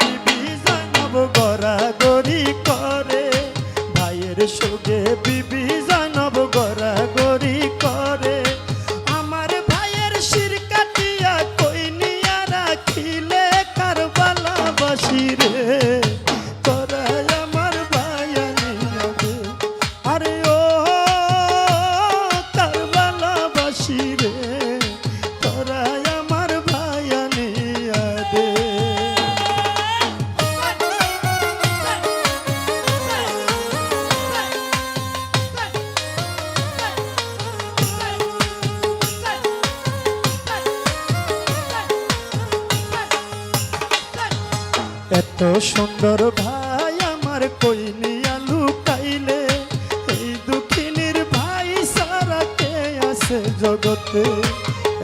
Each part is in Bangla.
বিবি জয়নব গড়াগড়ি করে, ভাইয়ের সঙ্গে বিবি জয়নব গড়াগড়ি করে। আমার ভাইয়ের শির কাটিয়া কই নিয়া রাখিলে কারবালাবাসী রে, তোরা আমার ভাইয়ানি হবে। আরে ও কারবালাবাসী রে, তোরা আমার ভাইয়ানি হবে। এত সুন্দর ভাই আমার কই নিয়া লুকাইলে, এই দুঃখিনীর ভাই সারা কে আছে জগতে।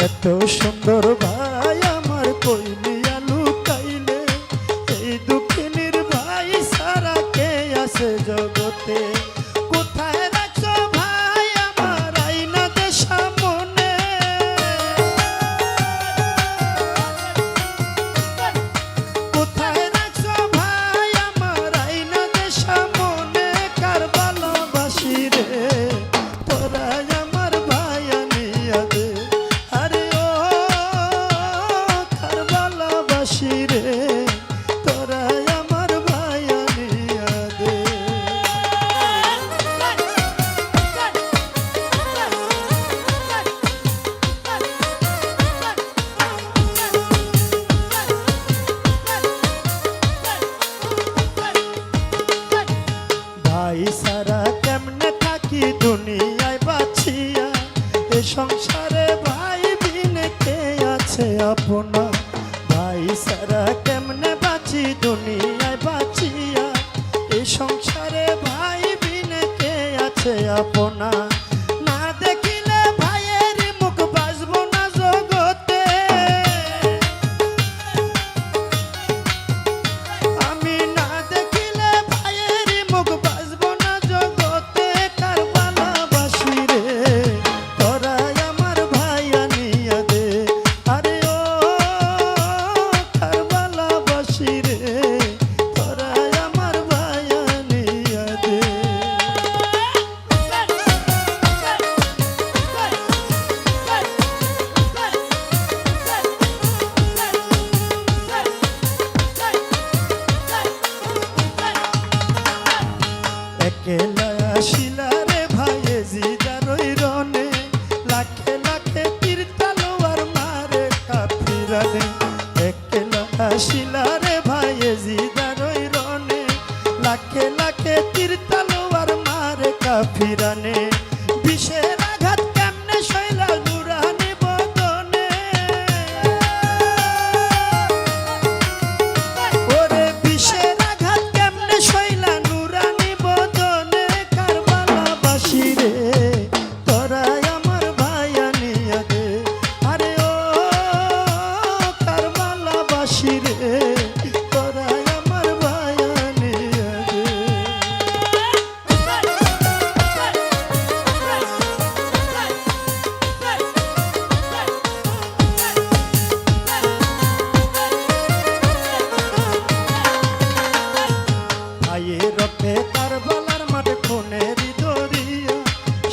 এত সুন্দর ভাই আমার কই নিয়া লুকাইলে, এই দুঃখিনীর ভাই সারা কে আছে জগতে। কোথায় রাখছো ভাই আমার আইনা দে সামনে, কোথায় রাখছো ভাই আমার আইনা দে সামনে, কারবালাবাসী রে, তোরা আমার ভাইয়ানি হবে। আরে ও কারবালাবাসী রে, তোরা আমার ভাইয়ানি হবে। ভাই সারা কেমনে থাকি দুনিয়ায় বাঁচিয়া, এ সংসারে ভাই বিনে কে আছে আপনা। ভাই সারা কেমনে বাঁচি দুনিয়ায় বাঁচিয়া, এ সংসারে ভাই বিনে কে আছে আপনা। না দেখিলে ভাইয়ের মুখ বাজব না জগতে, আমি না দেখিলে ভাইয়ের মুখ বাজব না জগতে। কারবালাবাসী রে, তোরা আমার ভাইয়ানি হবে। আরে ও কারবালাবাসী রে, তোরা আমার ভাইয়ানি হবে। একলা আসিলা রে ভাইয়ে জিদারই রনে, লাখে লাখে তীর তলোয়ার মারে কাফিরানে। একলা আসিলা রে ভাইয়ে জিদারই রনে, লাখে লাখে তীর তলোয়ার মারে কাফিরানে। বিষের আঘাত কেমনে সইলা নুরানি বদনে, ওরে বিষের আঘাত কেমনে সইলা নুরানি বদনে। কারবালাবাসী রে, তোরা আমার ভাইয়ানি হবে। আরে ও কারবালাবাসী রে, তোরা আমার ভাইয়ানি হবে। ভাইয়ের রক্তে কারবালার মাঠে খুনের দরিয়া,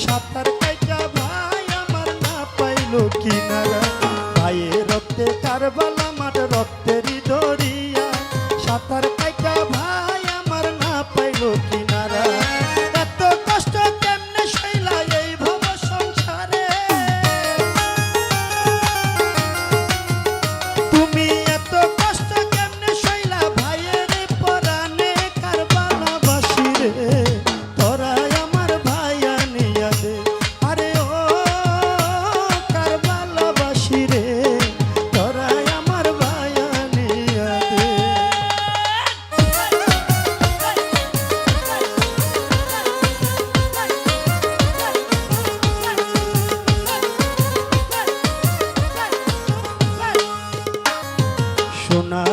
সাঁতার কাইটা ভাই আমার না পাইলো কিনারা। ভাইয়ের রক্তে কারবালা মাঠে রক্তের দরিয়া, সাঁতার কাইটা ভাই আমার না পাইলো কিনারা। এত কষ্ট কেমনে সইলা এই ভব সংসারে, তুমি এত কষ্ট কেমনে সইলা ভাইয়ের পরানে। কারবালাবাসী রে, তোরা আমার ভাইয়ানি হবে। আরে ও কারবালাবাসী রে, তোরা আমার ভাইয়ানি হবে। সোনা